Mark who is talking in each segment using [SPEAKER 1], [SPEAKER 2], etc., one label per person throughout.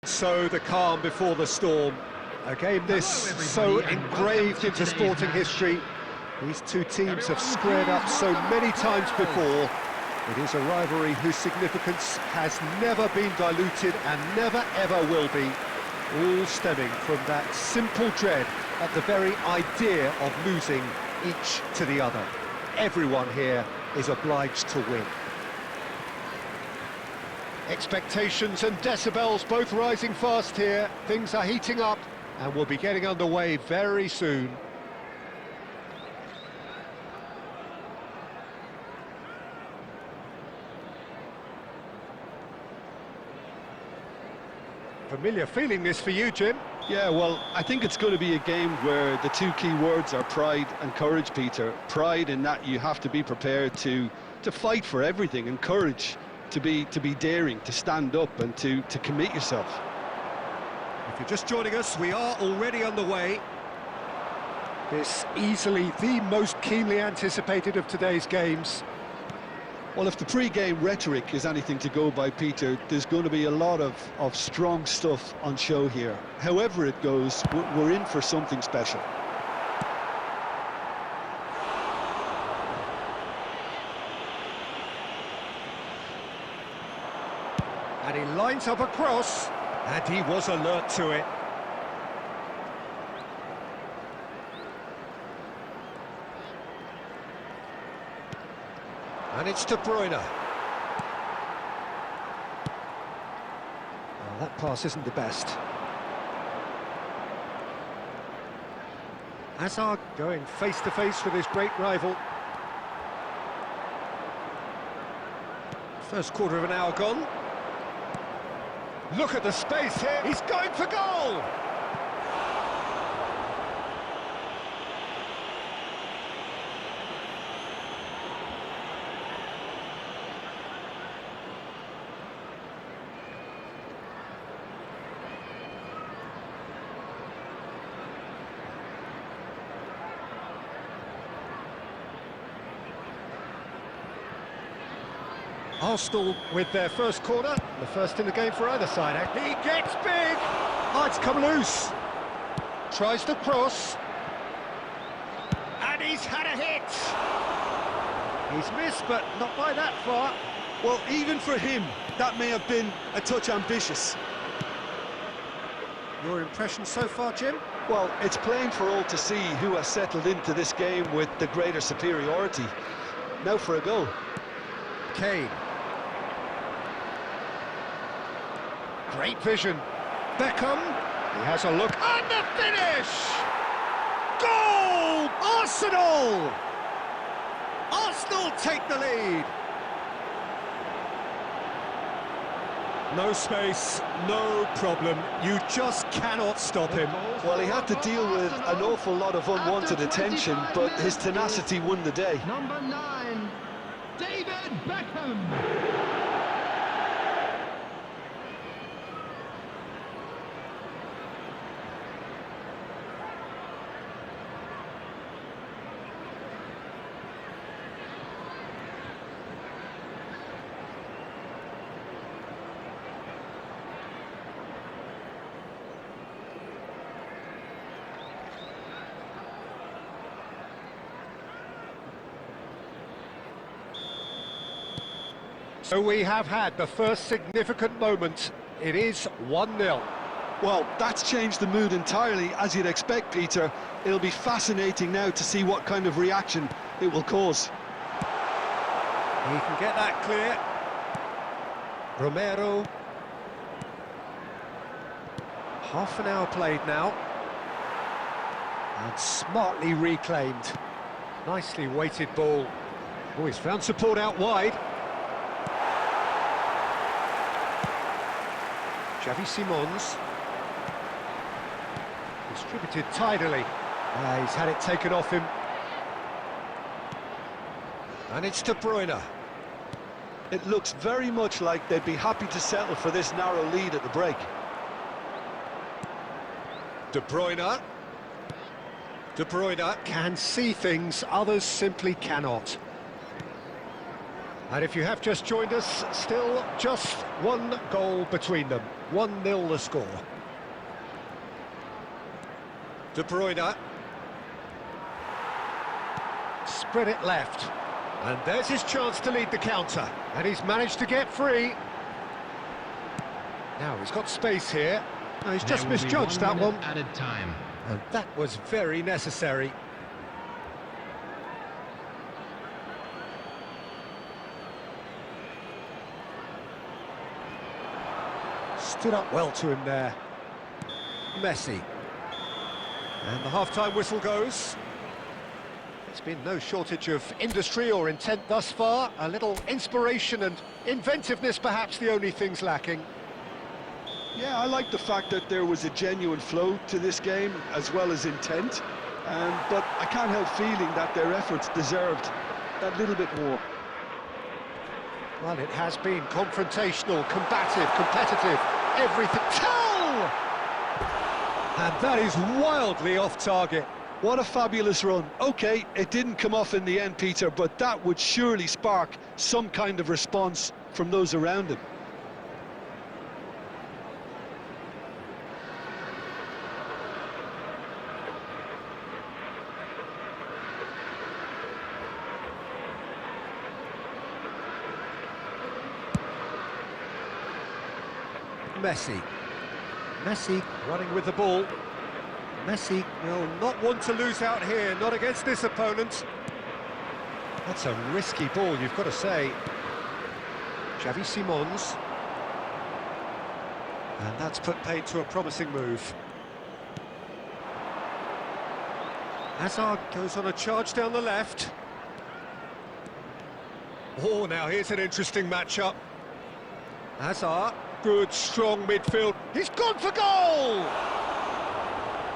[SPEAKER 1] So the calm before the storm. A game this so engraved into sporting history. These two teams have squared up so many times before. It is a rivalry whose significance has never been diluted and never ever will be. All stemming from that simple dread at the very idea of losing each to the other. Everyone here is obliged to win. Expectations and decibels both rising fast here. Things are heating up and we'll be getting underway very soon. Familiar feeling this for you, Jim?
[SPEAKER 2] Yeah, well, I think it's going to be a game where the two key words are pride and courage, Peter. Pride in that you have to be prepared to fight for everything, and courage to be daring, to stand up and to commit yourself.
[SPEAKER 1] If you're just joining us, we are already underway. This easily the most keenly anticipated of today's games.
[SPEAKER 2] Well, if the pre-game rhetoric is anything to go by, Peter, there's going to be a lot of strong stuff on show here. However it goes, we're in for something special.
[SPEAKER 1] And he lines up a cross, and he was alert to it. And it's De Bruyne. Oh, that pass isn't the best. Hazard going face-to-face with his great rival. First quarter of an hour gone. Look at the space here, he's going for goal! Arsenal with their first corner, the first in the game for either side. He gets big! Oh, it's come loose. Tries to cross. And he's had a hit! He's missed, but not by that far.
[SPEAKER 2] Well, even for him, that may have been a touch ambitious.
[SPEAKER 1] Your impression so far, Jim?
[SPEAKER 2] Well, it's plain for all to see who has settled into this game with the greater superiority. Now for a goal.
[SPEAKER 1] Kane. Great vision. Beckham. He has a look. And the finish! Goal! Arsenal! Arsenal take the lead. No space, no problem. You just cannot stop him.
[SPEAKER 2] Well, he had to deal with an awful lot of unwanted attention, but his tenacity won the day.
[SPEAKER 3] Number 9, David Beckham.
[SPEAKER 1] So we have had the first significant moment. It is 1-0.
[SPEAKER 2] Well, that's changed the mood entirely, as you'd expect, Peter. It'll be fascinating now to see what kind of reaction it will cause.
[SPEAKER 1] He can get that clear. Romero. Half an hour played now. And smartly reclaimed. Nicely weighted ball. Oh, he's found support out wide. Xavi Simons. Distributed tidily. He's had it taken off him. And it's De Bruyne.
[SPEAKER 2] It looks very much like they'd be happy to settle for this narrow lead at the break.
[SPEAKER 1] De Bruyne. De Bruyne can see things others simply cannot. And if you have just joined us, still just one goal between them. 1-0 the score. De Bruyne. Spread it left. And there's his chance to lead the counter. And he's managed to get free. Now he's got space here. No, he's just misjudged that one.
[SPEAKER 3] Added time.
[SPEAKER 1] And that was very necessary. Stood up well to him there. Messi. And the half-time whistle goes. There's been no shortage of industry or intent thus far. A little inspiration and inventiveness, perhaps the only things lacking.
[SPEAKER 2] Yeah, I like the fact that there was a genuine flow to this game, as well as intent. But I can't help feeling that their efforts deserved that little bit more.
[SPEAKER 1] Well, it has been confrontational, combative, competitive, everything. Tell! And that is wildly off target.
[SPEAKER 2] What a fabulous run. OK, it didn't come off in the end, Peter, but that would surely spark some kind of response from those around him.
[SPEAKER 1] Messi running with the ball. Messi will not want to lose out here, not against this opponent. That's a risky ball, you've got to say. Xavi Simons. And that's put paid to a promising move. Hazard goes on a charge down the left. Oh, now here's an interesting matchup. Hazard. Good, strong midfield. He's gone for goal!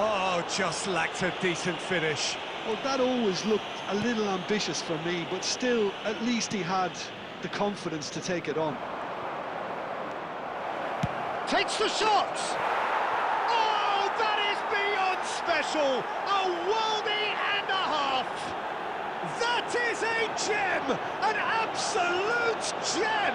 [SPEAKER 1] Oh, just lacked a decent finish.
[SPEAKER 2] Well, that always looked a little ambitious for me, but still, at least he had the confidence to take it on.
[SPEAKER 1] Takes the shot! Oh, that is beyond special! A worldie and a half! That is a gem! An absolute gem!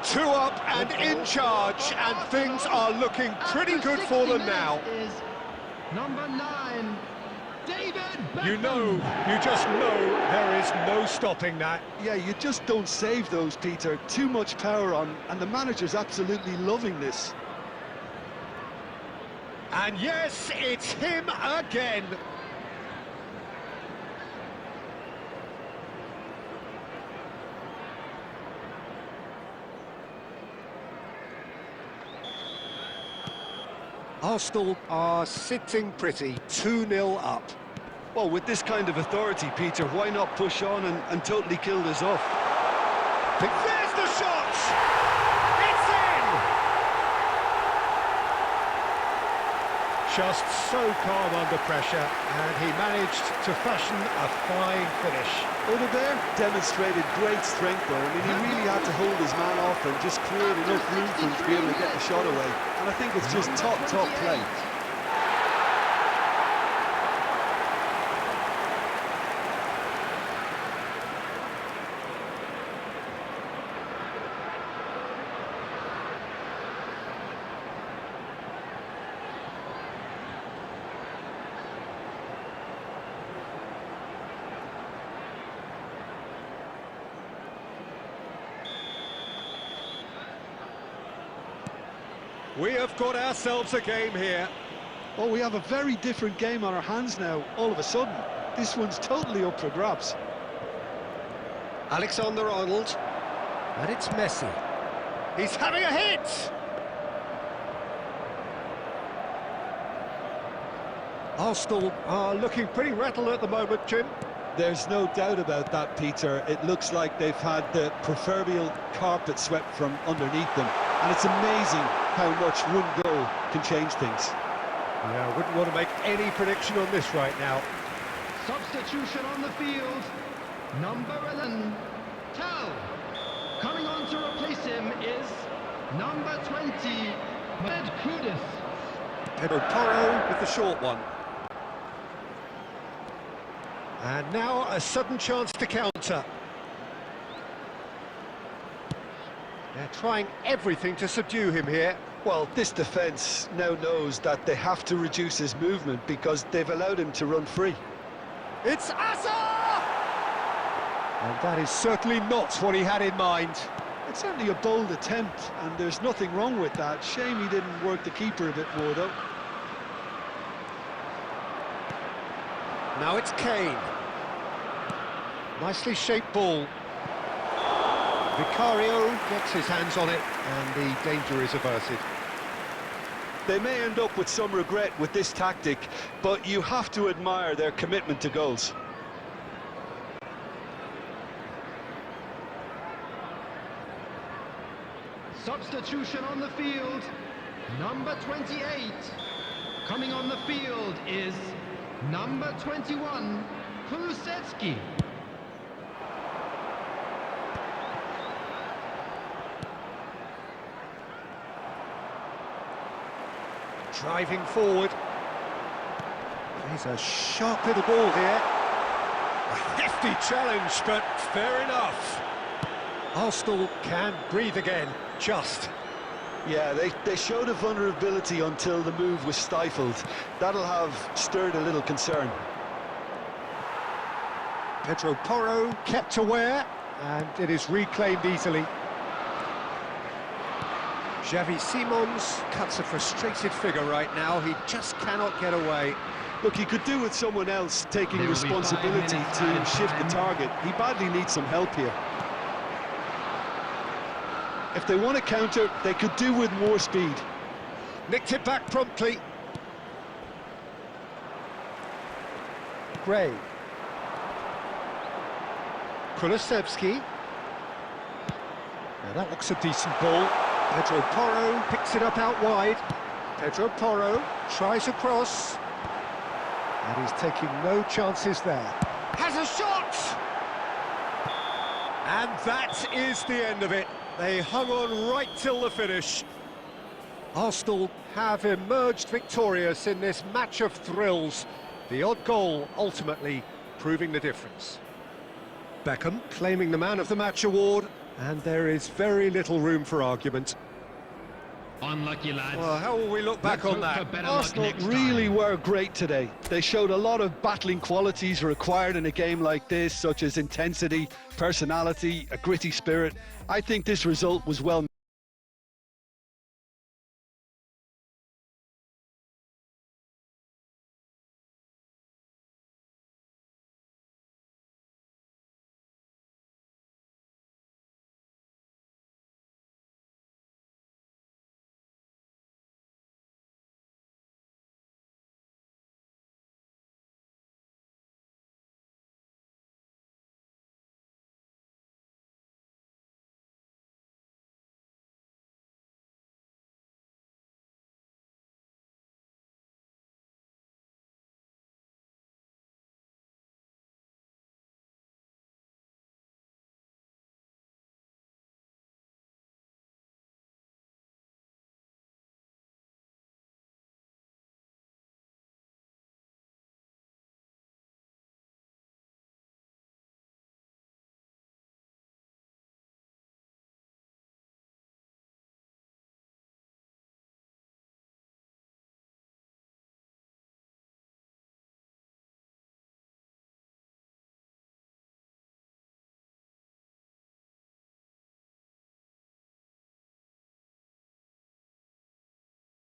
[SPEAKER 1] 2 up and in charge, and things are looking pretty good for them now.
[SPEAKER 3] Number 9, David Beckham.
[SPEAKER 1] You just know there is no stopping that.
[SPEAKER 2] Yeah, you just don't save those, Peter. Too much power on, and the manager's absolutely loving this.
[SPEAKER 1] And yes, it's him again. Arsenal are sitting pretty, 2-0 up.
[SPEAKER 2] Well, with this kind of authority, Peter, why not push on and totally kill this off?
[SPEAKER 1] There's the shot! It's in! Just so calm under pressure, and he managed to fashion a fine finish.
[SPEAKER 2] Odegaard demonstrated great strength though. I mean, he really had to hold his man off and just create enough room for him to be able to get the shot away. And I think it's just top play.
[SPEAKER 1] We have got ourselves a game here.
[SPEAKER 2] Oh, we have a very different game on our hands now, all of a sudden. This one's totally up for grabs.
[SPEAKER 1] Alexander-Arnold. And it's Messi. He's having a hit! Arsenal are looking pretty rattled at the moment, Jim.
[SPEAKER 2] There's no doubt about that, Peter. It looks like they've had the proverbial carpet swept from underneath them. And it's amazing how much one goal can change things.
[SPEAKER 1] Yeah, I wouldn't want to make any prediction on this right now.
[SPEAKER 3] Substitution on the field. Number 11, Tell. Coming on to replace him is number 20, Med Kudus.
[SPEAKER 1] Pedro Porro with the short one. And now a sudden chance to counter. They're trying everything to subdue him here.
[SPEAKER 2] Well, this defence now knows that they have to reduce his movement because they've allowed him to run free.
[SPEAKER 1] It's Asa! And that is certainly not what he had in mind.
[SPEAKER 2] It's certainly a bold attempt, and there's nothing wrong with that. Shame he didn't work the keeper a bit more, though.
[SPEAKER 1] Now it's Kane. Nicely shaped ball. Vicario gets his hands on it, and the danger is averted.
[SPEAKER 2] They may end up with some regret with this tactic, but you have to admire their commitment to goals.
[SPEAKER 3] Substitution on the field, number 28. Coming on the field is number 21, Kulusevski.
[SPEAKER 1] Driving forward. There's a sharp little ball here. A hefty challenge, but fair enough. Arsenal can breathe again, just.
[SPEAKER 2] Yeah, they showed a vulnerability until the move was stifled. That'll have stirred a little concern.
[SPEAKER 1] Pedro Porro kept aware, and it is reclaimed easily. Xavi Simons cuts a frustrated figure right now. He just cannot get away.
[SPEAKER 2] Look, he could do with someone else taking responsibility to shift the target. He badly needs some help here. If they want to counter, they could do with more speed.
[SPEAKER 1] Nicked it back promptly. Gray. Kulusevski. Now that looks a decent ball. Pedro Porro picks it up out wide. Pedro Porro tries a cross. And he's taking no chances there. Has a shot! And that is the end of it. They hung on right till the finish. Arsenal have emerged victorious in this match of thrills. The odd goal ultimately proving the difference. Beckham claiming the Man of the Match award, and there is very little room for argument.
[SPEAKER 3] Unlucky lads.
[SPEAKER 1] Well, how will we look back on that?
[SPEAKER 2] Arsenal really were great today. They showed a lot of battling qualities required in a game like this, such as intensity, personality, a gritty spirit. I think this result was well